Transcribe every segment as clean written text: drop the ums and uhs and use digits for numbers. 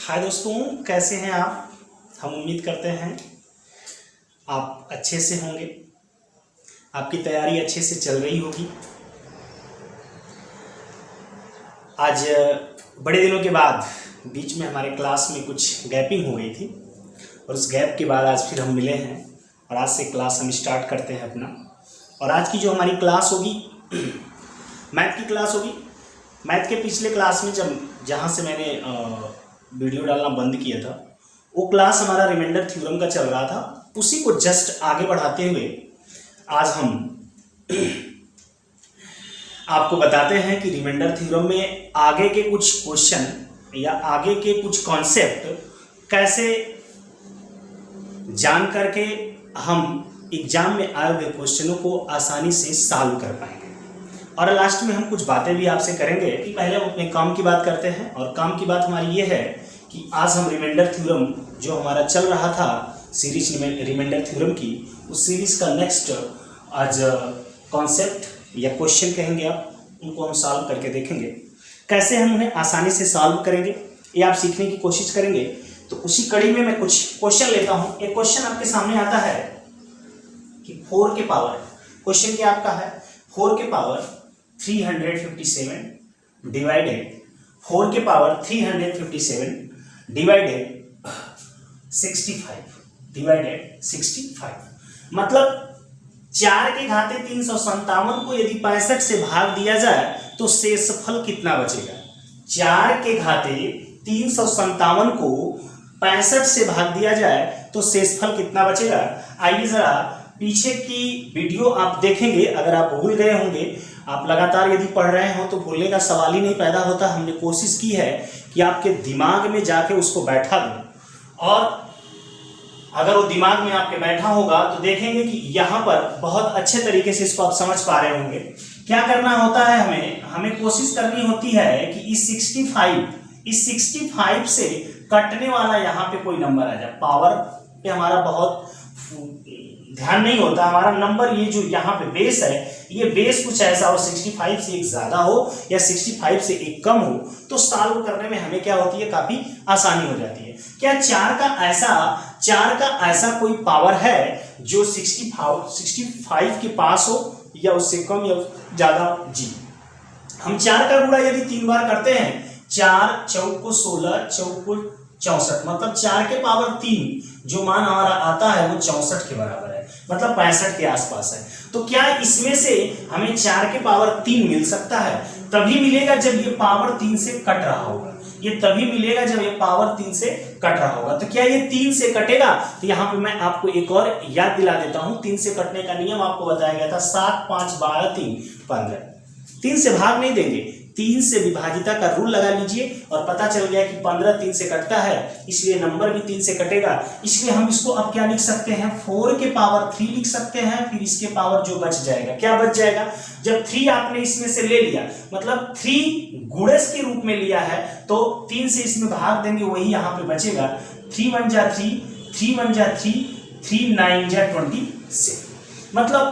हाय दोस्तों, कैसे हैं आप। हम उम्मीद करते हैं आप अच्छे से होंगे, आपकी तैयारी अच्छे से चल रही होगी। आज बड़े दिनों के बाद बीच में हमारे क्लास में कुछ गैपिंग हो गई थी और उस गैप के बाद आज फिर हम मिले हैं और आज से क्लास हम स्टार्ट करते हैं अपना। और आज की जो हमारी क्लास होगी मैथ की क्लास होगी। मैथ के पिछले क्लास में जहाँ से मैंने वीडियो डालना बंद किया था वो क्लास हमारा रिमाइंडर थ्योरम का चल रहा था। उसी को जस्ट आगे बढ़ाते हुए आज हम आपको बताते हैं कि रिमाइंडर थ्योरम में आगे के कुछ क्वेश्चन या आगे के कुछ कॉन्सेप्ट कैसे जान करके हम एग्जाम में आए हुए क्वेश्चनों को आसानी से सॉल्व कर पाएंगे। और लास्ट में हम कुछ बातें भी आपसे करेंगे कि पहले हम अपने काम की बात करते हैं। और काम की बात हमारी ये है कि आज हम रिमाइंडर थ्योरम जो हमारा चल रहा था सीरीज रिमाइंडर थ्योरम की, उस सीरीज का नेक्स्ट आज कॉन्सेप्ट या क्वेश्चन कहेंगे आप, उनको हम सॉल्व करके देखेंगे कैसे हम उन्हें आसानी से सॉल्व करेंगे, ये आप सीखने की कोशिश करेंगे। तो उसी कड़ी में मैं कुछ क्वेश्चन लेता हूँ। एक क्वेश्चन आपके सामने आता है कि 4 के पावर, क्वेश्चन क्या आपका है 4 के पावर 357 डिवाइडेड 4 के पावर 357 डिवाइडेड 65 मतलब 4 के घाते 357 को यदि 65 से भाग दिया जाए तो शेषफल कितना बचेगा। 4 के घाते 357 को 65 से भाग दिया जाए तो शेषफल कितना बचेगा। आइए जरा पीछे की वीडियो आप देखेंगे। अगर आप भूल गए होंगे, आप लगातार यदि पढ़ रहे हो तो भूलने का सवाल ही नहीं पैदा होता। हमने कोशिश की है कि आपके दिमाग में जाके उसको बैठा दूं, और अगर वो दिमाग में आपके बैठा होगा तो देखेंगे कि यहाँ पर बहुत अच्छे तरीके से इसको आप समझ पा रहे होंगे। क्या करना होता है, हमें कोशिश करनी होती है कि इस 65 से कटने वाला यहाँ पे कोई नंबर आ जाए। पावर पे हमारा बहुत ध्यान नहीं होता, हमारा नंबर ये जो यहाँ पे बेस है, ये बेस कुछ ऐसा हो 65 से एक ज्यादा हो या 65 से एक कम हो, तो सॉल्व करने में हमें क्या होती है, काफी आसानी हो जाती है। क्या 4 का ऐसा कोई पावर है जो 65 के पास हो या उससे कम या ज्यादा। जी, हम 4 का गुणा यदि 3 बार करते हैं, 4 चौक को 16 चौक को 64, मतलब 4 के पावर 3 जो मान हमारा आता है वो 64 के बराबर है, मतलब 65 के आसपास है। तो क्या इसमें से हमें 4 के पावर 3 मिल सकता है? तभी मिलेगा जब ये पावर 3 से कट रहा होगा। ये तभी मिलेगा जब ये पावर 3 से कट रहा होगा। तो क्या ये 3 से कटेगा? तो यहाँ पे मैं आपको एक और याद दिला देता हूँ। 3 से कटने का नियम आपको बताया गया था, 7 5 12 3 15। 3 से भाग नहीं देंगे, 3 से विभाजिता का रूल लगा लीजिए और पता चल गया कि 15 3 से कटता है, इसलिए नंबर भी 3 से कटेगा। इसलिए हम इसको अब क्या लिख सकते हैं, 4 के पावर 3 लिख सकते हैं। फिर इसके पावर जो बच जाएगा, क्या बच जाएगा, जब 3 आपने इसमें से ले लिया, मतलब 3 गुणज के रूप में लिया है, तो 3 से इसमें भाग देंगे, वही यहाँ पे बचेगा। 3 1 जा 3, 3 1 जा 3, 3 9 जा 26, मतलब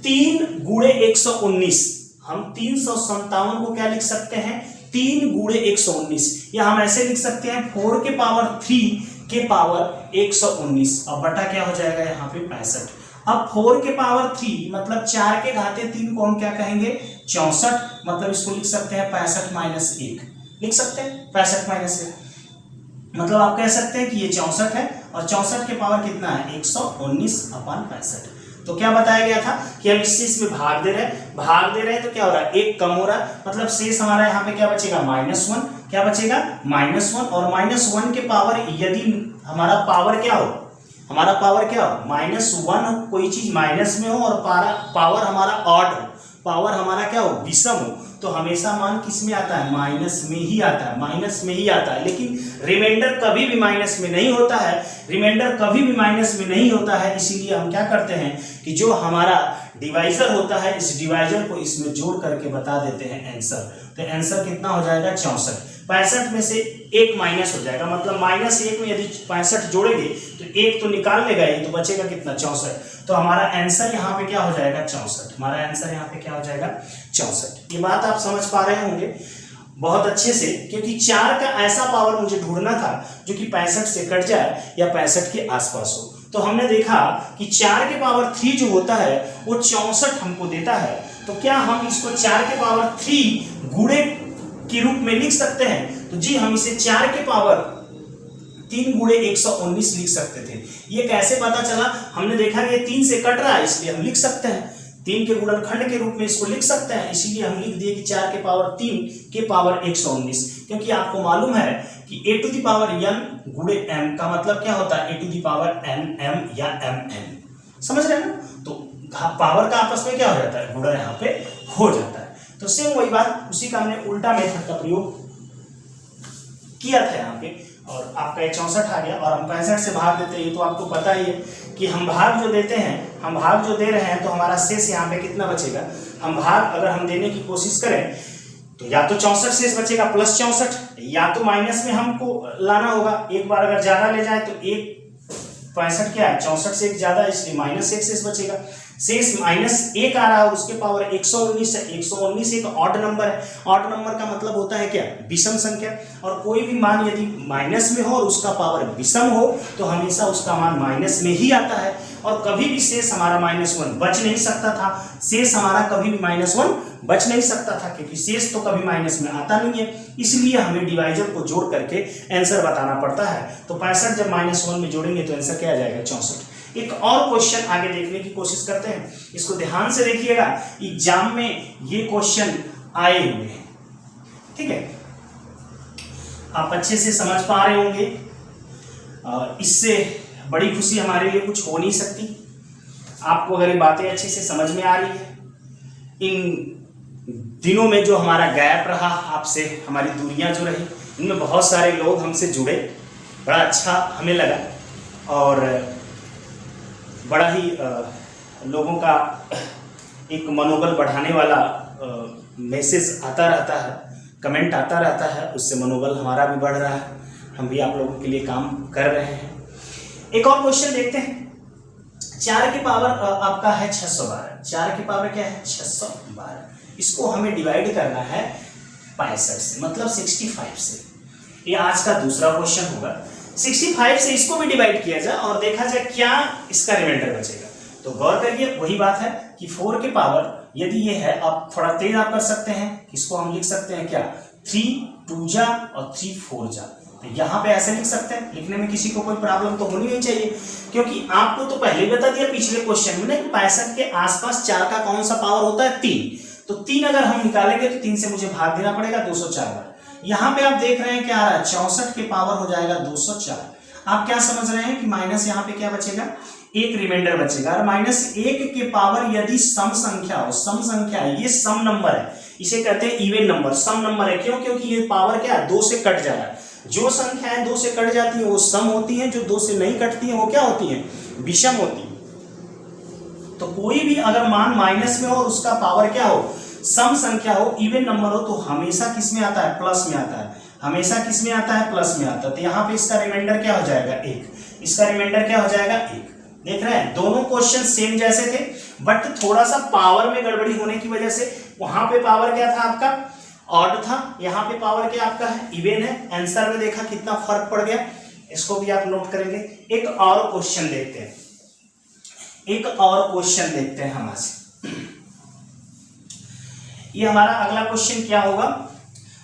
3 गुणे 119। हम 357 को क्या लिख सकते हैं, 3 गुणे 119, या हम ऐसे लिख सकते हैं 4 के पावर 3 के पावर 119। अब बटा क्या हो जाएगा यहाँ पे 65। अब 4 के पावर 3 मतलब 4 के घाते 3 को हम क्या कहेंगे, 64, मतलब इसको लिख सकते हैं 65 माइनस 1 लिख सकते हैं, 65 माइनस 1, मतलब आप कह सकते हैं कि ये 64 है और 64 के पावर कितना है 119/65। तो क्या बताया गया था कि हम इससे इसमें भाग दे रहे हैं तो क्या हो रहा है, 1 कम हो रहा है, मतलब शेष हमारा यहाँ पे क्या बचेगा -1। क्या बचेगा -1, और -1 के पावर यदि हमारा पावर क्या हो, -1, कोई चीज माइनस में हो और पावर हमारा ऑड हो, पावर हमारा क्या हो, विषम हो, तो हमेशा मान किस में आता है, माइनस में ही आता है। लेकिन रिमाइंडर कभी भी माइनस में नहीं होता है, इसीलिए हम क्या करते हैं कि जो हमारा डिवाइजर होता है, इस डिवाइजर को इसमें जोड़ करके बता देते हैं आंसर। तो आंसर कितना हो जाएगा 64। 65 में से 1 माइनस हो जाएगा, मतलब -1 में यदि 65 जोड़ेंगे तो 1 तो निकाल लेगा, ये तो बचेगा कितना 64। तो हमारा आंसर यहाँ पे क्या हो जाएगा 64। ये बात आप समझ पा रहे होंगे। बहुत अच्छे से, क्योंकि 4 का ऐसा पावर मुझे ढूंढना था जो कि 65 से कट जाए या 65 के आसपास हो। तो हमने देखा कि 4 के पावर 3 जो होता है वो 64 हमको देता है। तो क्या हम इसको 4 के पावर 3 गुणे के रूप में लिख सकते हैं? तो जी हम इसे 4 के पावर 3 गुणे 119 लिख सकते थे। ये कैसे पता चला? हमने देखा कि ये 3 से कट रहा है, इसलिए हम लिख सकते हैं 3 के गुणनखंड के रूप में इसको लिख सकते हैं, इसीलिए हम लिख दिए कि 4 के पावर 3 के पावर 119। क्योंकि आपको मालूम है कि a to the power n गुणे m का मतलब क्या होता है? a to the power n m या m n, समझ रहे हैं ना? तो पावर का आपस में क्या हो जाता है? गुणा यहाँ पे हो जाता है। तो सेम वही बात, उसी का हमने उल्टा मेथड का प्रयोग किया था यहाँ पे, और आपका 64 आ गया और हम 65 से भाग देते हैं। ये तो आपको पता ही है कि हम भाग जो देते हैं, हम भाग जो दे रहे हैं, तो हमारा शेष यहाँ पे कितना बचेगा? हम भाग अगर हम देने की कोशिश करें तो या तो 64 शेष बचेगा प्लस 64, या तो माइनस में हमको लाना होगा। एक बार अगर ज्यादा ले जाए तो 65 क्या है? 64 से एक ज्यादा, इसलिए -1 शेष बचेगा। शेष -1 आ रहा है, उसके पावर 119 है। 119 एक ऑड नंबर है। ऑड नंबर का मतलब होता है क्या? विषम संख्या। और कोई भी मान यदि माइनस में हो और उसका पावर विषम हो तो हमेशा उसका मान माइनस में ही आता है, और कभी भी शेष हमारा -1 बच नहीं सकता था। शेष हमारा कभी भी -1 बच नहीं सकता था, क्योंकि शेष तो कभी माइनस में आता नहीं है। इसलिए हमें डिवाइजर को जोड़ करके आंसर बताना पड़ता है। तो 65 जब -1 में जोड़ेंगे तो आंसर क्या आ जाएगा? 64। एक और क्वेश्चन आगे देखने की कोशिश करते हैं, इसको ध्यान से देखिएगा, एग्जाम में ये क्वेश्चन आए हुए हैं, ठीक है? आप अच्छे से समझ पा रहे होंगे, इससे बड़ी खुशी हमारे लिए कुछ हो नहीं सकती। आपको अगर ये बातें अच्छे से समझ में आ रही है, इन दिनों में जो हमारा गैप रहा आपसे, हमारी दूरियां जो रही, इनमें बहुत सारे लोग हमसे जुड़े, बड़ा अच्छा हमें लगा, और बड़ा ही लोगों का एक मनोबल बढ़ाने वाला मैसेज आता रहता है, कमेंट आता रहता है, उससे मनोबल हमारा भी बढ़ रहा है। हम भी आप लोगों के लिए काम कर रहे हैं। एक और क्वेश्चन देखते हैं। 4 के पावर आपका है 612। 4 के पावर क्या है? 612। इसको हमें डिवाइड करना है 65 से, मतलब 65 से। ये आज का दूसरा क्वेश्चन होगा। 65 से इसको भी डिवाइड किया जाए और देखा जाए क्या इसका रिमाइंडर बचेगा। तो गौर करिए, वही बात है कि 4 के पावर यदि ये है, आप थोड़ा तेज आप कर सकते हैं, इसको हम लिख सकते हैं क्या? 3 2 जा और 3 4 जा। तो यहाँ पे ऐसे लिख सकते हैं, लिखने में किसी को कोई प्रॉब्लम तो होनी नहीं चाहिए, क्योंकि आपको तो पहले ही बता दिया पिछले क्वेश्चन में कि 65 के आसपास 4 का कौन सा पावर होता है? 3। तो 3 अगर हम निकालेंगे तो 3 से मुझे भाग देना पड़ेगा 204 बार। यहाँ पे आप देख रहे हैं क्या आ रहा है? 64 के पावर हो जाएगा 204। आप क्या समझ रहे हैं कि माइनस यहाँ पे क्या बचेगा? एक रिमाइंडर बचेगा। और -1 के पावर यदि सम संख्या हो, सम संख्या ये सम नंबर है, इसे कहते हैं इवन नंबर, सम नंबर है। क्यों? क्योंकि ये पावर क्या है? 2 से कट जा रहा है। जो संख्याएं 2 से कट जाती है वो सम होती हैं, जो 2 से नहीं कटती हैं वो क्या होती हैं? विषम होती है। तो कोई भी अगर मान माइनस में हो और उसका पावर क्या हो? सम संख्या हो, इवन नंबर हो, तो हमेशा किस में आता है? प्लस में आता है। हमेशा किस में आता है? प्लस में आता है। तो यहाँ पे इसका रिमाइंडर क्या हो जाएगा? 1। इसका रिमाइंडर क्या हो जाएगा? 1। देख रहे हैं, दोनों क्वेश्चन सेम जैसे थे, बट थोड़ा सा पावर में गड़बड़ी होने की वजह से वहां पे पावर क्या था आपका? ऑड था। यहाँ पे पावर क्या आपका है? इवन है। आंसर में देखा कितना फर्क पड़ गया, इसको भी आप नोट करेंगे। एक और क्वेश्चन देखते हैं, एक और क्वेश्चन देखते हैं हम आज। ये हमारा अगला क्वेश्चन क्या होगा?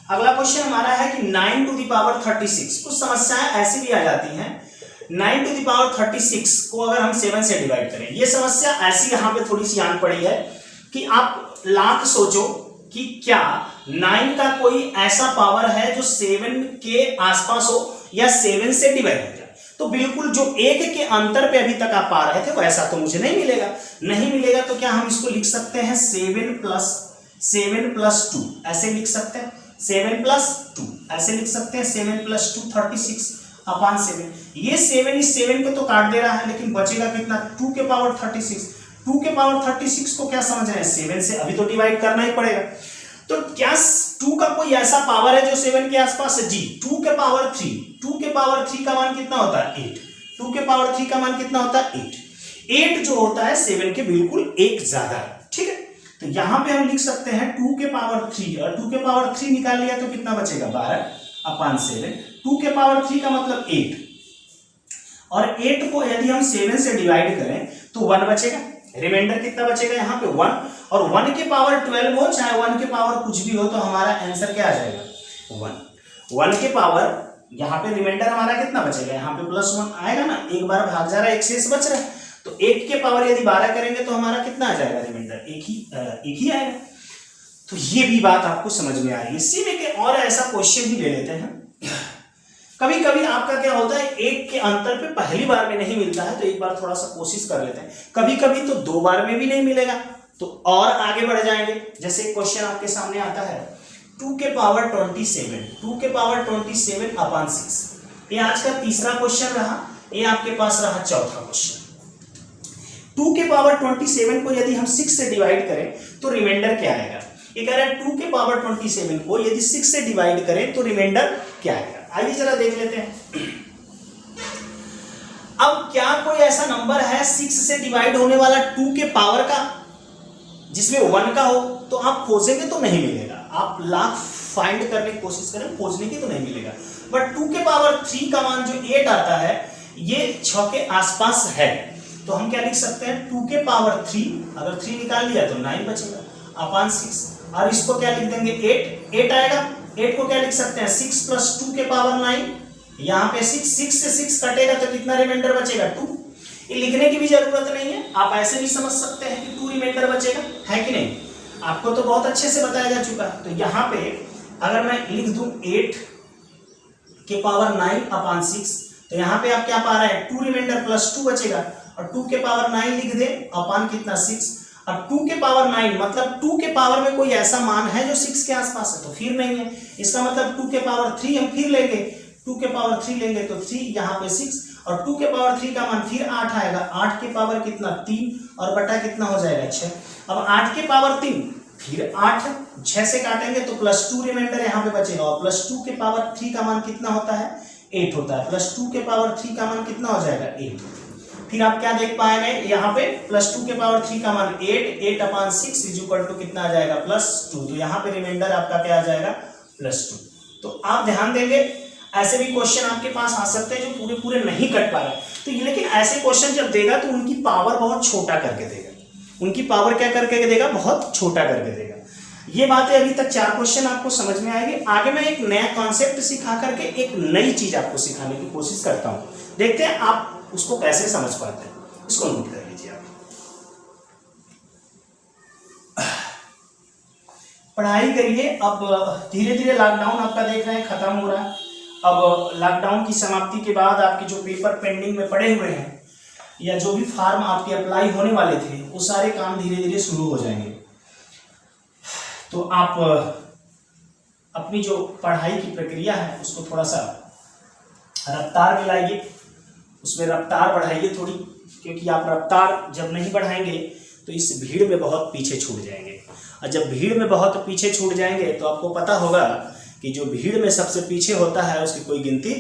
अगला क्वेश्चन हमारा है कि 9 टू द पावर 36। कुछ समस्याएं ऐसी भी आ जाती हैं, 9 टू द पावर 36 को अगर हम 7 से डिवाइड करें। ये समस्या ऐसी यहाँ पे थोड़ी सी आन पड़ी है कि आप लाख सोचो कि क्या 9 का कोई ऐसा पावर है जो 7 के आसपास हो या 7 से डिवाइड हो जाए। तो बिल्कुल जो 1 के अंतर पे अभी तक आप पा रहे थे वैसा तो मुझे नहीं मिलेगा। नहीं मिलेगा तो क्या हम इसको लिख सकते हैं 7 प्लस 2, ऐसे लिख सकते हैं 7 प्लस 2, ऐसे लिख सकते हैं 7 प्लस 2 36/7। ये 7 इस 7 को तो काट दे रहा है, लेकिन बचेगा कितना? 2 के पावर 36। 2 के पावर 36 को क्या समझ रहे हैं? 7 से अभी तो डिवाइड करना ही पड़ेगा। तो क्या 2 का कोई ऐसा पावर है जो 7 के आसपास है? जी। 2 के पावर 3, 2 के पावर 3 का मान कितना होता है? 8। 2 के पावर 3 का मान कितना होता है? 8। 8 जो होता है 7 के बिल्कुल एक ज्यादा है, ठीक है? तो यहाँ पे हम लिख सकते हैं 2 के पावर 3, और 2 के पावर 3 निकाल लिया तो कितना बचेगा 12/7। 2 के पावर 3 का मतलब 8, और 8 को यदि हम 7 से डिवाइड करें तो 1 बचेगा। रिमाइंडर कितना बचेगा यहाँ पे 1, और 1 के पावर 12 हो चाहे 1 के पावर कुछ भी हो तो हमारा आंसर क्या आ जाएगा 1। 1 के पावर यहाँ पे रिमाइंडर हमारा कितना बचेगा, यहाँ पे +1 आएगा ना, एक बार भाग जा रहा है, एक शेष बच रहा है, तो 1 के पावर यदि 12 करेंगे तो हमारा कितना आ जाएगा रिमाइंडर, एक ही आएगा। तो ये भी बात आपको समझ में आ रही है। इसी में के और ऐसा क्वेश्चन भी ले लेते हैं। कभी कभी आपका क्या होता है, एक के अंतर पे पहली बार में नहीं मिलता है तो एक बार थोड़ा सा कोशिश कर लेते हैं, कभी कभी तो 2 बार में भी नहीं मिलेगा तो और आगे बढ़ जाएंगे। जैसे एक क्वेश्चन आपके सामने आता है 2 के पावर 27, 2 के पावर 27/6, ये आज का तीसरा क्वेश्चन रहा, ये आपके पास रहा चौथा क्वेश्चन। 2 के पावर 27 को यदि हम 6 से डिवाइड करें तो रिमाइंडर क्या आएगा, ये कह रहा है 2 के पावर 27 को यदि 6 से डिवाइड करें तो रिमाइंडर क्या आएगा। आइए जरा देख लेते हैं। अब क्या कोई ऐसा नंबर है 6 से डिवाइड होने वाला 2 के पावर का जिसमें 1 का हो, तो आप खोजेंगे तो नहीं मिलेगा, आप लाख फाइंड करने की कोशिश करें, खोजने की तो नहीं मिलेगा। बट 2 के पावर 3 का मान जो 8 आता है ये 6 के आसपास है, तो हम क्या लिख सकते हैं 2 के पावर 3, अगर 3 निकाल लिया तो 9 बचेगा अपॉन 6, और इसको क्या लिख देंगे 8 आएगा। 8 को क्या लिख सकते हैं 6 + 2 के पावर 9, यहाँ पे 6 से 6 कटेगा तो कितना रिमाइंडर बचेगा 2। ये लिखने की भी जरूरत नहीं है, आप ऐसे भी समझ सकते हैं कि 2 रिमाइंडर बचेगा, है कि नहीं, आपको तो बहुत अच्छे से बताया जा चुका है। तो यहाँ पे अगर मैं लिख दूं 8 के पावर 9/6, तो यहाँ पे आप क्या पा रहे हैं 2 रिमाइंडर +2 बचेगा, और 2 के पावर 9 लिख दे अपॉन कितना 6, अब 2 के पावर 9 मतलब 2 के पावर में कोई ऐसा मान है जो 6 के आसपास है तो फिर नहीं है, इसका मतलब 2 के पावर 3 हम फिर लेंगे, 2 के पावर 3 लेंगे तो 3 यहाँ पे 6, और 2 के पावर 3 का मान फिर 8 आएगा, 8 के पावर कितना 3 और बटा कितना हो जाएगा 6। अब 8 के पावर 3 फिर 8, 6 से काटेंगे तो +2 रिमाइंडर यहाँ पे बचेगा, और +2 के पावर 3 का मान कितना होता है 8 होता है, +2 के पावर 3 का मान कितना हो जाएगा 8। फिर आप क्या देख पाएंगे यहाँ पे +2 के पावर 3 का मान 8/6 = कितना आ जाएगा +2, तो यहाँ पे रिमाइंडर आपका क्या आ जाएगा +2। तो आप ध्यान देंगे ऐसे भी क्वेश्चन आपके पास आ सकते हैं जो पूरे नहीं कट पा रहे, तो ये लेकिन ऐसे क्वेश्चन जब देगा तो उनकी पावर बहुत छोटा करके देगा, उनकी पावर क्या करके देगा बहुत छोटा करके देगा। ये बातें अभी तक 4 क्वेश्चन आपको समझ में आएंगे। आगे मैं एक नया कॉन्सेप्ट सिखा करके एक नई चीज आपको सिखाने की कोशिश करता हूँ, देखते हैं आप उसको कैसे समझ पाते हैं। इसको नोट कर लीजिए आप। पढ़ाई करिए। अब धीरे धीरे लॉकडाउन आपका देख रहे हैं खत्म हो रहा है। अब लॉकडाउन की समाप्ति के बाद आपके जो पेपर पेंडिंग में पड़े हुए हैं या जो भी फॉर्म आपके अप्लाई होने वाले थे वो सारे काम धीरे धीरे शुरू हो जाएंगे। तो आप अपनी जो पढ़ाई की प्रक्रिया है उसको थोड़ा सा रफ्तार में लाइए, उसमें रफ्तार बढ़ाइए थोड़ी, क्योंकि आप रफ्तार जब नहीं बढ़ाएंगे तो इस भीड़ में बहुत पीछे छूट जाएंगे, और जब भीड़ में बहुत पीछे छूट जाएंगे तो आपको पता होगा कि जो भीड़ में सबसे पीछे होता है उसकी कोई गिनती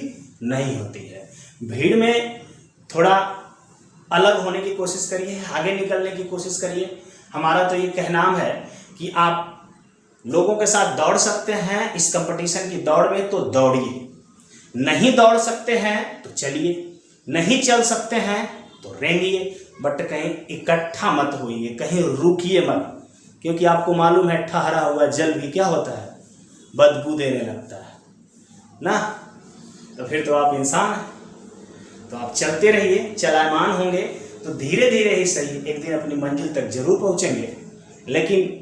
नहीं होती है। भीड़ में थोड़ा अलग होने की कोशिश करिए, आगे निकलने की कोशिश करिए। हमारा तो ये कहनाम है कि आप लोगों के साथ दौड़ सकते हैं इस कंपटीशन की दौड़ में तो दौड़िए, नहीं दौड़ सकते हैं तो चलिए, नहीं चल सकते हैं तो रेंगिए, बट कहीं इकट्ठा मत होइए, कहीं रुकिए मत, क्योंकि आपको मालूम है ठहरा हुआ जल भी क्या होता है, बदबू देने लगता है ना। तो फिर तो आप इंसान हैं। तो आप चलते रहिए, चलायमान होंगे तो धीरे धीरे ही सही एक दिन अपनी मंजिल तक जरूर पहुंचेंगे, लेकिन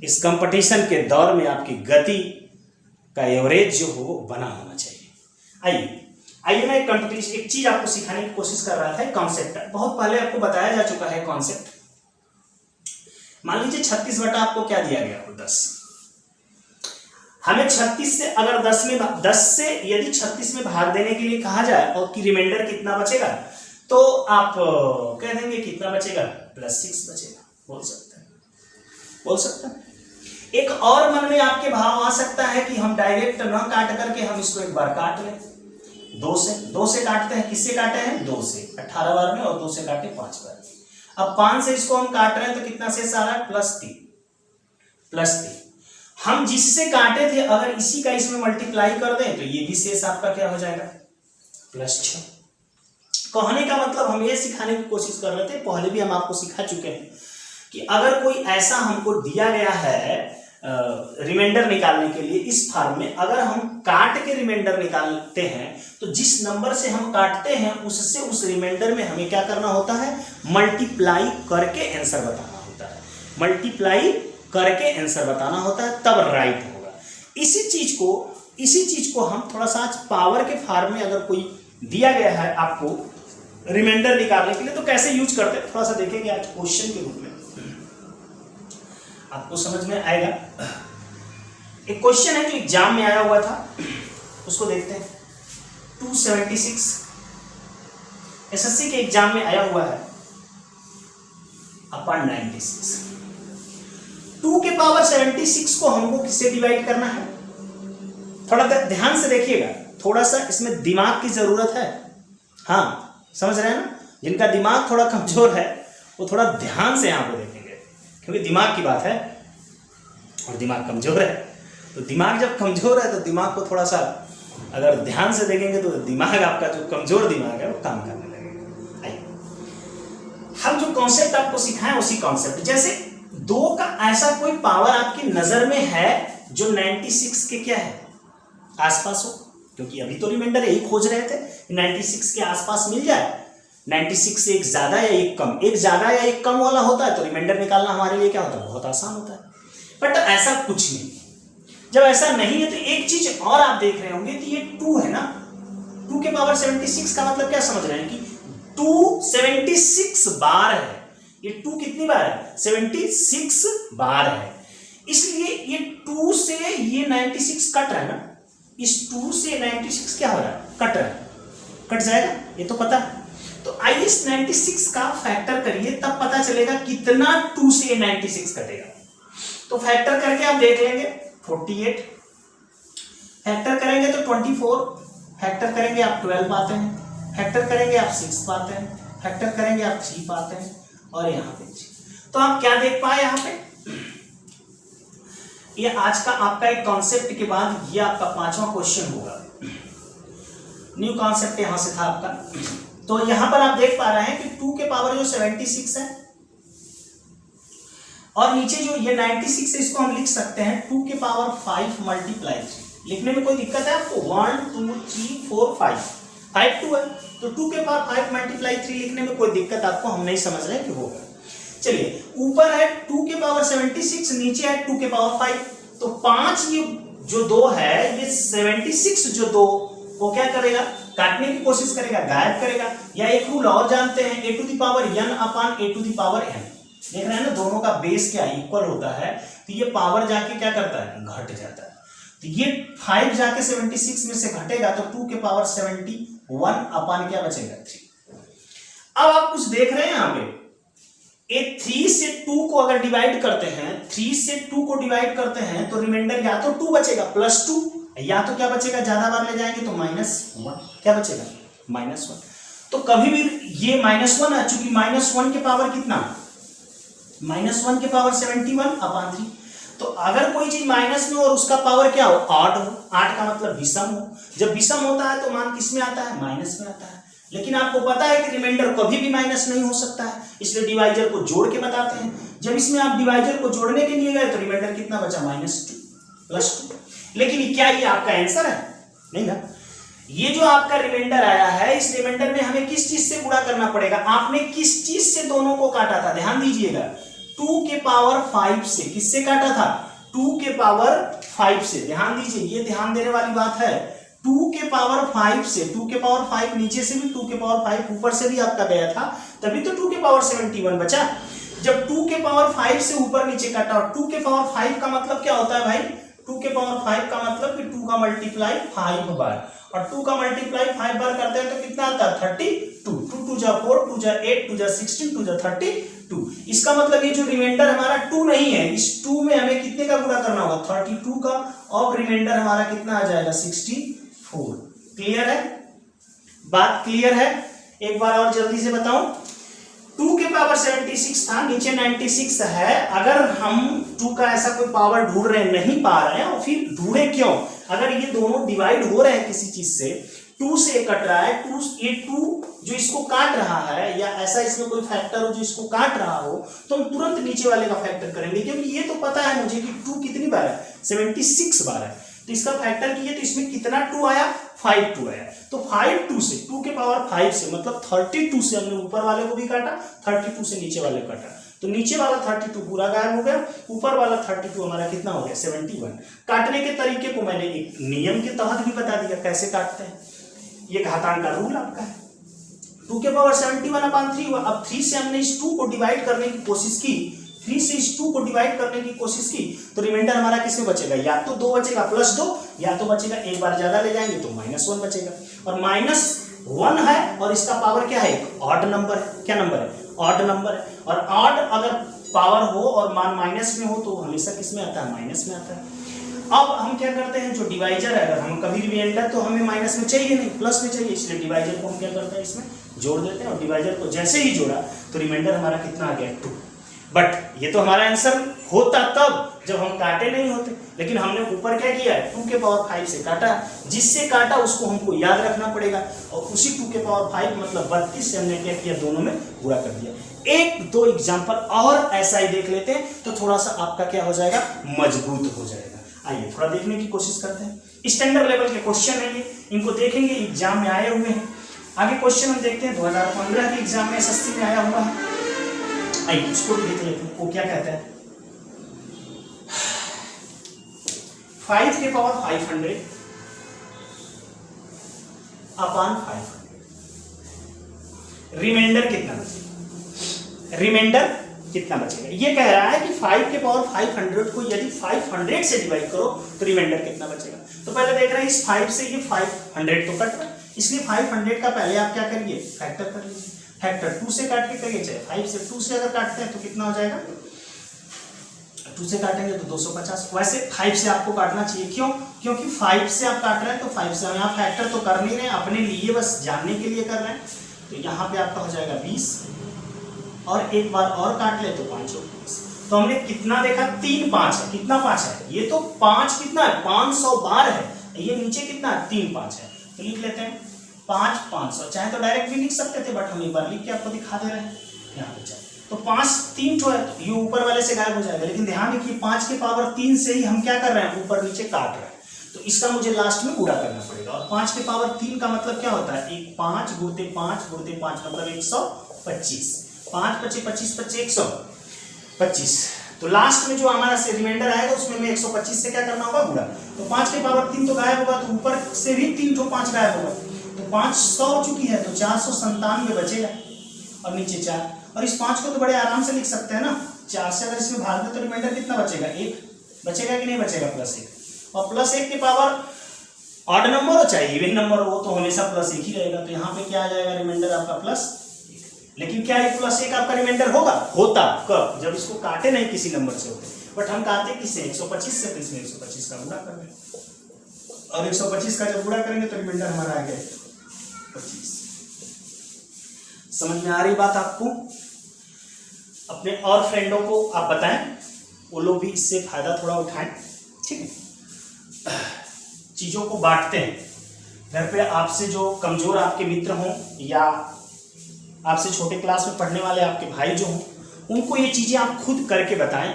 इस कंपटीशन के दौर में आपकी गति का एवरेज जो हो वो बना होना चाहिए। आइए मैं एक चीज आपको सिखाने की कोशिश कर रहा था, कॉन्सेप्ट बहुत पहले आपको बताया जा चुका है कॉन्सेप्ट। मान लीजिए 36 बटा आपको क्या दिया गया हो 10, हमें 36 से अगर 10 से यदि 36 में भाग देने के लिए कहा जाए और कि रिमाइंडर कितना बचेगा, तो आप कह देंगे कितना बचेगा +6 बचेगा, बोल सकते हैं। एक और मन में आपके भाव आ सकता है कि हम डायरेक्ट न काट करके हम इसको एक बार काट लें, 2 से काटते हैं। किससे काटे हैं 2 से 18 बार में, और 2 से काटे 5 बार। अब 5 से इसको हम काट रहे हैं तो कितना शेष आ रहा है +3, +3। हम जिससे काटे थे अगर इसी का इसमें मल्टीप्लाई कर दें तो ये भी शेष आपका क्या हो जाएगा, +6। कहने का मतलब हम ये सिखाने की कोशिश कर रहे थे, पहले भी हम आपको सिखा चुके हैं कि अगर कोई ऐसा हमको दिया गया है रिमाइंडर निकालने के लिए इस फॉर्म में, अगर हम काट के रिमाइंडर निकालते हैं तो जिस नंबर से हम काटते हैं उससे उस रिमाइंडर में हमें क्या करना होता है, मल्टीप्लाई करके आंसर बताना होता है, मल्टीप्लाई करके आंसर बताना होता है, तब राइट होगा। इसी चीज को हम थोड़ा सा आज पावर के फॉर्म में अगर कोई दिया गया है आपको रिमाइंडर निकालने के लिए तो कैसे यूज करते हैं थोड़ा सा देखेंगे आज क्वेश्चन के रूप में, आपको समझ में आएगा। एक क्वेश्चन है जो एग्जाम में आया हुआ था, उसको देखते हैं। 276 एसएससी के एग्जाम में आया हुआ है अपन 96। 2 के पावर 76 को हमको किससे डिवाइड करना है, थोड़ा ध्यान से देखिएगा, थोड़ा सा इसमें दिमाग की जरूरत है। हाँ समझ रहे हैं ना, जिनका दिमाग थोड़ा कमजोर है वो थोड़ा ध्यान से यहाँ को देखेंगे, क्योंकि दिमाग की बात है और दिमाग कमजोर है। तो दिमाग जब कमजोर है तो दिमाग को थोड़ा सा अगर ध्यान से देखेंगे तो दिमाग आपका जो कमजोर दिमाग है वो काम करने लगेगा। आइए हम जो कॉन्सेप्ट आपको सिखाएं उसी कॉन्सेप्ट, जैसे 2 का ऐसा कोई पावर आपकी नजर में है जो 96 के क्या है आसपास हो, क्योंकि अभी तो रिमाइंडर यही खोज रहे थे 96 के आसपास मिल जाए। 96 से एक ज्यादा या एक कम, एक ज्यादा या एक कम वाला होता है तो रिमाइंडर निकालना हमारे लिए क्या होता है, बहुत आसान होता है। बट ऐसा कुछ नहीं, जब ऐसा नहीं है तो एक चीज और आप देख रहे होंगे कि ये 2 है ना, 2 के पावर 76 का मतलब क्या समझ रहे हैं कि 2 76 बार है। ये 2 कितनी बार है, 76 बार है, इसलिए ये 2 से ये 96 कट रहा है ना, इस 2 से 96 क्या हो रहा है, कट रहा है, कट जाएगा, ये तो पता है। तो आइए इस 96 का फैक्टर करिए, तब पता चलेगा कितना 2 से 96 कटेगा। तो फैक्टर करके आप देख लेंगे 48, फैक्टर करेंगे तो 24, फैक्टर करेंगे आप 12 पाते हैं, फैक्टर करेंगे आप 6 पाते हैं, फैक्टर करेंगे आप 3 पाते हैं, और यहाँ पे 3। तो आप क्या देख पाए यहाँ पे, ये आज का आपका एक कॉन्सेप्ट के बाद ये आपका 5वां क्वेश्चन होगा। न्यू कॉन्सेप्ट यहां से था आपका। तो यहां पर आप देख पा रहे हैं कि 2 के पावर जो 76 है और नीचे जो ये 96 है, इसको हम लिख सकते हैं 2 के पावर 5 मल्टीप्लाई 3। लिखने में कोई दिक्कत है आपको, 1 2 3 4 5 2 है तो 2 के पावर 5 मल्टीप्लाई 3 लिखने में कोई दिक्कत आपको हम नहीं समझ रहे कि होगा। चलिए ऊपर है 2 के पावर 76, नीचे है 2 के पावर 5, तो 5 ये जो 2 है ये 76 जो 2 वो क्या करेगा, काटने की कोशिश करेगा, गायब करेगा। या एक रूल और जानते हैं, a to the power n upon a to the power n। देख रहे हैं ना, दोनों का बेस क्या इक्वल होता है, तो ये पावर जाके क्या करता है, घट जाता है। तो ये 5 जाके 76 में से घटेगा तो 2 के पावर 71 अपॉन क्या बचेगा, 3। अब आप कुछ देख रहे हैं यहाँ पे, 3 से 2 को अगर डिवाइड करते हैं, 3 से 2 को डिवाइड करते हैं तो रिमाइंडर या तो 2 बचेगा +2, या तो क्या बचेगा, ज्यादा बार ले जाएंगे तो -1, क्या बचेगा, -1। तो कभी भी ये -1 है, चूंकि -1 के पावर कितना, -1 के पावर 71 अपॉन 3। तो अगर कोई चीज माइनस में और उसका पावर क्या हो, 8 हो, 8 का मतलब विषम हो। जब विषम होता है तो मान किस में आता है, माइनस में आता है। लेकिन आपको पता है कि रिमाइंडर कभी भी माइनस नहीं हो सकता है, इसलिए डिवाइजर को जोड़ के बताते हैं। जब इसमें आप डिवाइजर को जोड़ने के लिए गए तो रिमाइंडर कितना बचा, -2 +2। लेकिन क्या ये आपका आंसर है, नहीं ना। ये जो आपका रिमाइंडर आया है, इस रिमाइंडर में हमें किस चीज से गुणा करना पड़ेगा। आपने किस चीज से दोनों को काटा था, ध्यान दीजिएगा, 2 के पावर 5 से। किससे काटा था, 2 के पावर 5 से। ध्यान दीजिए, ये ध्यान देने वाली बात है। 2 के पावर 5 से, 2 के पावर 5 नीचे से भी 2 के पावर 5 ऊपर से भी आपका गया था, तभी तो 2 के पावर 71 बचा। जब 2 के पावर 5 से ऊपर नीचे काटा, और 2 के पावर 5 का मतलब क्या होता है भाई, 2 के पावर 5 का मतलब कि 2 का मल्टीप्लाई 5 बार, और 2 का मल्टीप्लाई 5 बार करते हैं तो कितना आता है, 32। 2 2 जा 4, 2 जा 8, 2 जा 16, 2 जा 32। इसका मतलब ये जो रिमाइंडर हमारा 2 नहीं है, इस 2 में हमें कितने का गुणा करना होगा, 32 का, और रिमाइंडर हमारा कितना आ जाएगा, 64। क्लियर है, बात क्लियर है। एक बार और जल्दी से बताऊं, 2 के पावर 76 था, नीचे 96 है। अगर हम 2 का ऐसा कोई पावर ढूंढ रहे हैं, नहीं पा रहे हैं, और फिर ढूंढे क्यों? अगर ये दोनों डिवाइड हो रहे हैं किसी चीज से, 2 से कट रहा है, 2 जो इसको काट रहा है, या ऐसा इसमें कोई फैक्टर हो जो इसको काट रहा हो, तो हम तुरंत नीचे वाले का फैक्टर करेंगे, क्योंकि ये तो पता है मुझे कि 2 कितनी बार है, 76 बार है। तो इसका फैक्टर किए तो इसमें कितना 2 आया, 5 2 आया। तो 5 2 से, 2 के पावर 5 से मतलब 32 से हमने ऊपर वाले को भी काटा, 32 से नीचे वाले को काटा, तो नीचे वाला 32 पूरा गायब हो गया, ऊपर वाला 32 हमारा कितना हो गया, 71। काटने के तरीके को मैंने एक नियम के तहत भी बता दिया कैसे काटते हैं, ये घातांक का रूल आपका है। 2 के पावर 71/3 हुआ। अब 3 से हमने इस 2 को डिवाइड करने की कोशिश की, 3 से इस 2 को डिवाइड करने की कोशिश की, तो रिमाइंडर हमारा किसमें बचेगा, या तो 2 बचेगा +2, या तो बचेगा एक बार ज्यादा ले जाएंगे तो -1 बचेगा। और -1 है और इसका पावर क्या है, ऑड नंबर है। क्या नंबर है, ऑड नंबर है। और ऑड अगर पावर हो और मान माइनस में हो तो हमेशा किस में आता है, माइनस में आता है। अब हम क्या करते हैं, जो डिवाइजर है, अगर हम कभी रिमाइंडर तो हमें माइनस में चाहिए नहीं, प्लस में चाहिए, इसलिए डिवाइजर को हम क्या करते हैं, इसमें जोड़ देते हैं। और डिवाइजर को जैसे ही जोड़ा तो रिमाइंडर हमारा कितना आ गया, 2। बट ये तो हमारा आंसर होता तब जब हम काटे नहीं होते, लेकिन हमने ऊपर क्या किया है, 2 के पावर 5 से काटा, जिससे काटा उसको हमको याद रखना पड़ेगा, और उसी 2 के पावर 5 मतलब 32 से हमने क्या किया, दोनों में गुणा कर दिया। 1-2 एग्जाम्पल और ऐसा ही देख लेते हैं तो थोड़ा सा आपका क्या हो जाएगा, मजबूत हो जाएगा। आइए थोड़ा देखने की कोशिश करते हैं। स्टैंडर्ड लेवल के क्वेश्चन है ये, इनको देखेंगे, एग्जाम में आए हुए हैं। आगे क्वेश्चन हम देखते हैं 2015 के एग्जाम में एसएससी में आया हुआ है। आइए इसको भी देख लेते हैं, वो क्या कहता है। 5 के पावर 500 अपॉन 500, रिमाइंडर कितना बचेगा, रिमाइंडर कितना बचेगा। ये कह रहा है कि 5 के पावर 500 को यदि 500 से डिवाइड करो तो रिमाइंडर कितना बचेगा। तो पहले देख रहे हैं इस 5 से ये 500 तो कट रहा है, इसलिए 500 का पहले आप क्या करिए, फैक्टर कर लीजिए। फैक्टर 2 से काट के करिए, चाहे 5 से 2 से अगर काटते हैं तो कितना हो जाएगा, 2 से काटेंगे तो 250। वैसे 5 से आपको काटना चाहिए, क्यों, क्योंकि 5 से आप काट रहे हैं तो 5 से यहाँ फैक्टर तो कर नहीं रहे, अपने लिए बस जानने के लिए कर रहे हैं। तो यहाँ पे आपका हो जाएगा 20, और एक बार और काट ले तो 5 हो। तो हमने कितना देखा, 3 5 है, कितना 5 है, ये तो 5 कितना है, 500 बार है, ये नीचे कितना है, 3 5 है। तो लिख लेते हैं 5 500, चाहे तो डायरेक्ट भी लिख सकते थे, बट हम एक बार लिख के आपको दिखा दे रहे हैं यहाँ पे। तो 5 3 तो है, तो ये ऊपर वाले से गायब हो जाएगा, लेकिन ध्यान रखिए 5 के पावर 3 से ही हम क्या कर रहे हैं, ऊपर नीचे काट रहे हैं, तो इसका मुझे लास्ट में पूरा करना पड़ेगा। और 5 के पावर 3 का मतलब क्या होता है, 5 गुणते 5 गुणते 5 मतलब 125, 5 25 25 25 125। तो लास्ट में जो हमारा से रिमाइंडर आएगा उसमें मैं 125 से क्या करना होगा, गुणा। तो 5 के पावर 3 तो गायब होगा, तो ऊपर से भी 3 तो 5 गायब होगा, तो 500 हो चुकी है, तो 497 बचेगा, और नीचे 4। और इस 5 को तो बड़े आराम से लिख सकते हैं ना, 4 से अगर इसमें भाग दे तो रिमाइंडर कितना बचेगा, 1 बचेगा कि नहीं बचेगा, +1। और +1 के पावर ऑड नंबर हो चाहे इवन नंबर हो तो हमेशा +1 ही रहेगा। तो यहाँ पे क्या आ जाएगा, रिमाइंडर आपका +1। लेकिन क्या ये +1 आपका रिमाइंडर होगा, होता कब, जब इसको काटे नहीं किसी नंबर से होते, बट हम काटे किससे, 125 से, तो इसमें 125 का गुणा कर दें, और 125 का जब गुणा करेंगे तो रिमाइंडर हमारा आ गया 25। समझ में आ रही बात आपको। अपने और फ्रेंडों को आप बताएं, वो लोग भी इससे फायदा थोड़ा उठाएं, ठीक है। चीजों को बांटते हैं, घर पे आपसे जो कमजोर आपके मित्र हों या आपसे छोटे क्लास में पढ़ने वाले आपके भाई जो हों, उनको ये चीजें आप खुद करके बताएं।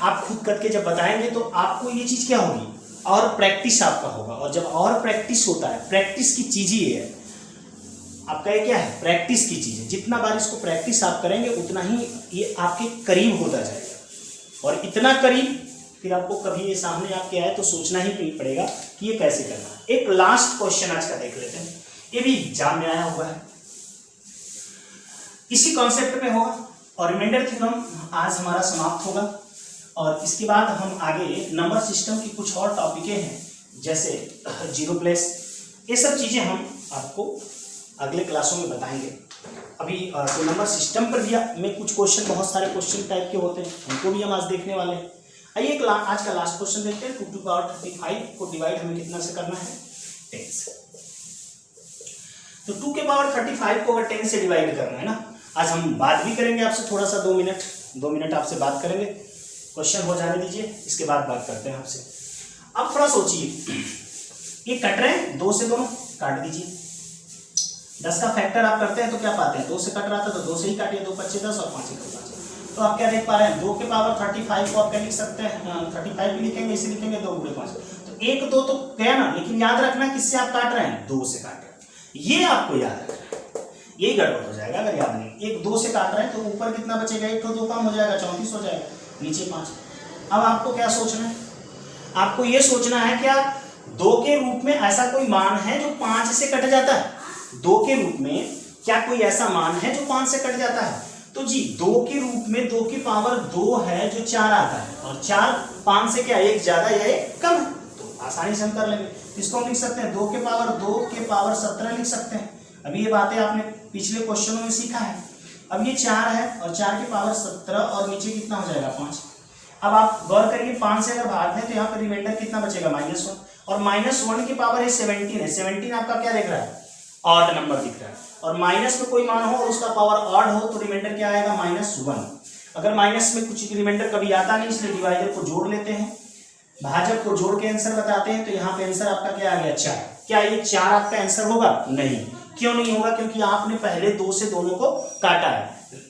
आप खुद करके जब बताएंगे तो आपको ये चीज क्या होगी, और प्रैक्टिस आपका होगा। और जब और प्रैक्टिस होता है, प्रैक्टिस की चीज ही है आपका, ये क्या है, प्रैक्टिस की चीज है। जितना बार इसको प्रैक्टिस आप करेंगे उतना ही ये आपके करीब होता जाएगा, और इतना करीब फिर आपको कभी ये सामने आपके आए तो सोचना ही नहीं पड़ेगा कि ये कैसे करना है। एक लास्ट क्वेश्चन आज का देख लेते हैं, ये भी एग्जाम में आया हुआ है, इसी कॉन्सेप्ट में होगा, और रिमाइंडर थ्योरम आज हमारा समाप्त होगा। और इसके बाद हम आगे नंबर सिस्टम की कुछ और टॉपिकें हैं, जैसे जीरो प्लेस, ये सब चीजें हम आपको अगले क्लासों में बताएंगे। अभी तो नंबर सिस्टम पर भी में कुछ क्वेश्चन, बहुत सारे क्वेश्चन टाइप के होते हैं, उनको भी हम आज देखने वाले हैं। आइए आज का लास्ट क्वेश्चन देखते हैं। 2 टू पावर 35 को डिवाइड हमें कितना से करना है, 10 से। तो 2 के पावर 35 को अगर 10 से डिवाइड करना है ना, आज हम बात भी करेंगे आपसे थोड़ा सा 2 मिनट आपसे बात करेंगे, क्वेश्चन हो जाने दीजिए, इसके बाद बात करते हैं आपसे। अब थोड़ा सोचिए, ये कट रहे हैं 2 से, दोनों काट दीजिए। 10 का फैक्टर आप करते हैं तो क्या पाते हैं, 2 से कट रहा था तो 2 से ही काटिए, 2 5 10 और 5 1 5। तो आप क्या देख पा रहे हैं, 2 के पावर 35 को आप क्या लिख सकते हैं, 35 भी लिखेंगे, इसे लिखेंगे 2 × 5, तो 1 2 तो गया ना, लेकिन याद रखना किससे आप काट रहे हैं, 2 से काट रहे हैं, ये आपको याद रखना है, यही गड़बड़ हो जाएगा अगर याद नहीं। 1 2 से काट रहे हैं तो ऊपर कितना बचेगा, 1 तो 2 कम हो जाएगा, 34 हो जाएगा, नीचे 5। अब आपको क्या सोचना है, आपको ये सोचना है क्या 2 के रूप में ऐसा कोई मान है जो 5 से कट जाता है, 2 के रूप में क्या कोई ऐसा मान है जो 5 से कट जाता है, तो जी 2 के रूप में 2 की पावर 2 है जो 4 आता है, और 4 5 से क्या एक ज्यादा या एक कम है, तो आसानी से हम कर लेंगे। इसको हम लिख सकते हैं 2 के पावर 17 लिख सकते हैं। अभी ये बातें आपने पिछले क्वेश्चनों में सीखा है। अब ये 4 है और 4 की पावर 17 और नीचे कितना हो जाएगा 5। अब आप गौर करिए 5 से अगर भाग दें तो यहाँ पर रिमाइंडर कितना बचेगा, -1, और -1 की पावर 17 है, 17 आपका क्या देख रहा है, ऑड नंबर दिख रहा है, और माइनस में कोई मान हो और उसका पावर ऑड हो तो रिमाइंडर क्या आएगा, -1। अगर माइनस में कुछ रिमाइंडर कभी आता नहीं, इसलिए डिवाइडर को जोड़ लेते हैं, भाजक को जोड़ के आंसर बताते हैं, तो यहाँ पे आंसर आपका क्या आ गया, 4। क्या ये 4 आपका आंसर होगा, नहीं। क्यों नहीं होगा, क्योंकि आपने पहले 2 से दोनों को काटा है,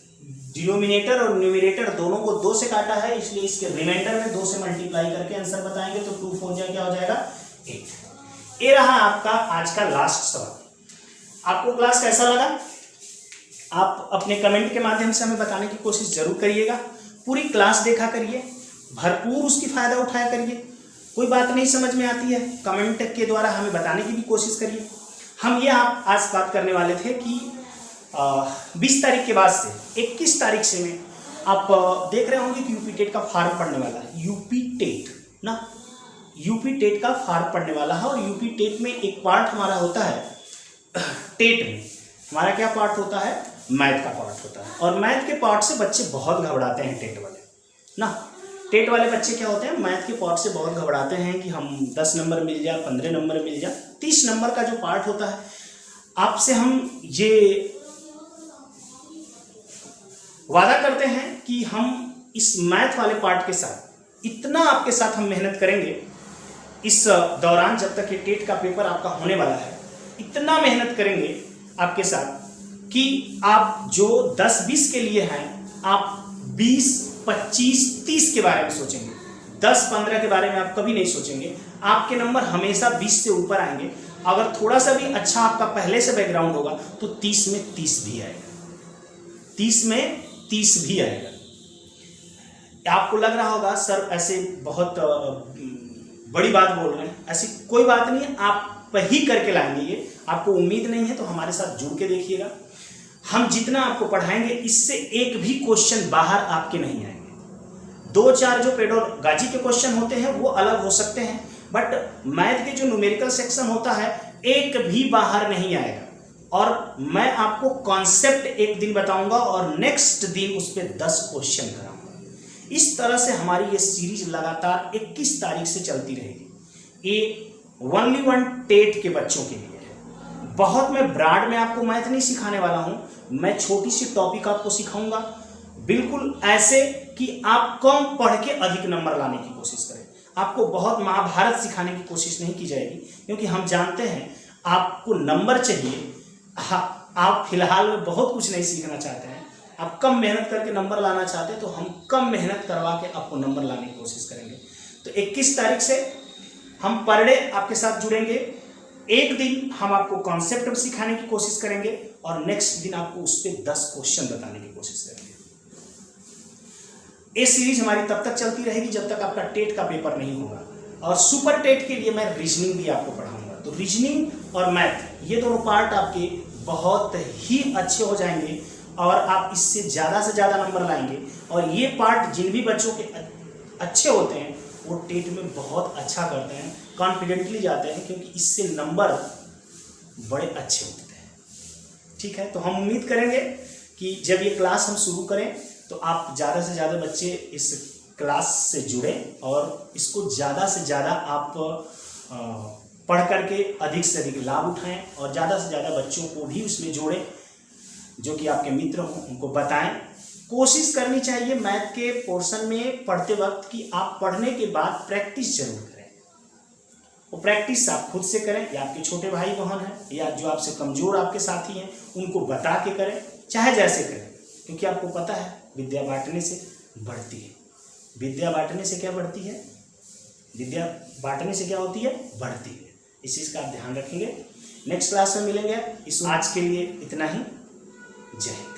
डिनोमिनेटर और न्यूमरेटर दोनों को 2 से काटा है, इसलिए इसके रिमाइंडर में 2 से मल्टीप्लाई करके आंसर बताएंगे, तो 2 4 जा क्या हो जाएगा, 8। ये रहा आपका आज का लास्ट सवाल। आपको क्लास कैसा लगा, आप अपने कमेंट के माध्यम से हमें बताने की कोशिश जरूर करिएगा। पूरी क्लास देखा करिए, भरपूर उसकी फायदा उठाया करिए। कोई बात नहीं समझ में आती है, कमेंट के द्वारा हमें बताने की भी कोशिश करिए। हम ये आप आज बात करने वाले थे कि 20 तारीख के बाद से 21 तारीख से में आप देख रहे होंगे कि यूपी टेट का फॉर्म पड़ने वाला है। यूपी टेट का फॉर्म पड़ने वाला है, और यूपी टेट में एक पार्ट हमारा होता है, टेट में हमारा क्या पार्ट होता है, मैथ का पार्ट होता है, और मैथ के पार्ट से बच्चे बहुत घबराते हैं, टेट वाले ना। टेट वाले बच्चे क्या होते हैं, मैथ के पार्ट से बहुत घबराते हैं कि हम 10 नंबर मिल जाए, 15 नंबर मिल जाए। 30 नंबर का जो पार्ट होता है, आपसे हम ये वादा करते हैं कि हम इस मैथ वाले पार्ट के साथ इतना आपके साथ हम मेहनत करेंगे इस दौरान, जब तक ये टेट का पेपर आपका होने वाला है, इतना मेहनत करेंगे आपके साथ कि आप जो 10-20 के लिए हैं, आप 20, 25, 30 के बारे में सोचेंगे, 10-15 के बारे में आप कभी नहीं सोचेंगे। आपके नंबर हमेशा 20 से ऊपर आएंगे। अगर थोड़ा सा भी अच्छा आपका पहले से बैकग्राउंड होगा तो 30 में 30 भी आएगा, 30 में 30 भी आएगा। आपको लग रहा होगा सर ऐसे बहुत बड़ी बात बोल रहे हैं, ऐसी कोई बात नहीं, आप ही करके लाएंगे। ये आपको उम्मीद नहीं है तो हमारे साथ जुड़ के देखिएगा। हम जितना आपको पढ़ाएंगे इससे एक भी क्वेश्चन बाहर आपके नहीं आएंगे। 2-4 जो पेडोलॉजी के क्वेश्चन होते हैं वो अलग हो सकते हैं, बट मैथ के जो न्यूमेरिकल सेक्शन होता है एक भी बाहर नहीं आएगा। और मैं आपको कॉन्सेप्ट एक दिन बताऊंगा और नेक्स्ट दिन उस पर 10 क्वेश्चन कराऊंगा। इस तरह से हमारी ये सीरीज लगातार 21 तारीख से चलती रहेगी। ये ओनली वन टेट के बच्चों के लिए है। बहुत मैं ब्रॉड में आपको मैथ नहीं सिखाने वाला हूं, मैं छोटी सी टॉपिक आपको सिखाऊंगा, बिल्कुल ऐसे कि आप कम पढ़ के अधिक नंबर लाने की कोशिश करें। आपको बहुत महाभारत सिखाने की कोशिश नहीं की जाएगी, क्योंकि हम जानते हैं आपको नंबर चाहिए। आप फिलहाल में बहुत कुछ नहीं सीखना चाहते हैं, आप कम मेहनत करके नंबर लाना चाहते हैं, तो हम कम मेहनत करवा के आपको नंबर लाने की कोशिश करेंगे। तो 21 तारीख से हम पर डे आपके साथ जुड़ेंगे। एक दिन हम आपको कॉन्सेप्ट सिखाने की कोशिश करेंगे और नेक्स्ट दिन आपको उस पर 10 क्वेश्चन बताने की कोशिश करेंगे। ये सीरीज हमारी तब तक चलती रहेगी जब तक आपका टेट का पेपर नहीं होगा। और सुपर टेट के लिए मैं रीजनिंग भी आपको पढ़ाऊंगा। तो रीजनिंग और मैथ ये दोनों पार्ट आपके बहुत ही अच्छे हो जाएंगे और आप इससे ज़्यादा से ज़्यादा नंबर लाएंगे। और ये पार्ट जिन भी बच्चों के अच्छे होते हैं वो टेट में बहुत अच्छा करते हैं, कॉन्फिडेंटली जाते हैं, क्योंकि इससे नंबर बड़े अच्छे होते हैं। ठीक है, तो हम उम्मीद करेंगे कि जब ये क्लास हम शुरू करें तो आप ज़्यादा से ज़्यादा बच्चे इस क्लास से जुड़ें और इसको ज़्यादा से ज़्यादा आप पढ़ करके अधिक से अधिक लाभ उठाएं और ज़्यादा से ज़्यादा बच्चों को भी उसमें जोड़ें जो कि आपके मित्र हों, उनको बताएं। कोशिश करनी चाहिए मैथ के पोर्शन में पढ़ते वक्त कि आप पढ़ने के बाद प्रैक्टिस जरूर करें। वो प्रैक्टिस आप खुद से करें या आपके छोटे भाई बहन हैं या जो आपसे कमज़ोर आपके साथी हैं उनको बता के करें, चाहे जैसे करें, क्योंकि आपको पता है विद्या बांटने से बढ़ती है। विद्या बांटने से क्या बढ़ती है? विद्या बांटने से क्या होती है? बढ़ती है। इस चीज़ का आप ध्यान रखेंगे। नेक्स्ट क्लास में मिलेंगे। आज के लिए इतना ही। जय हिंद।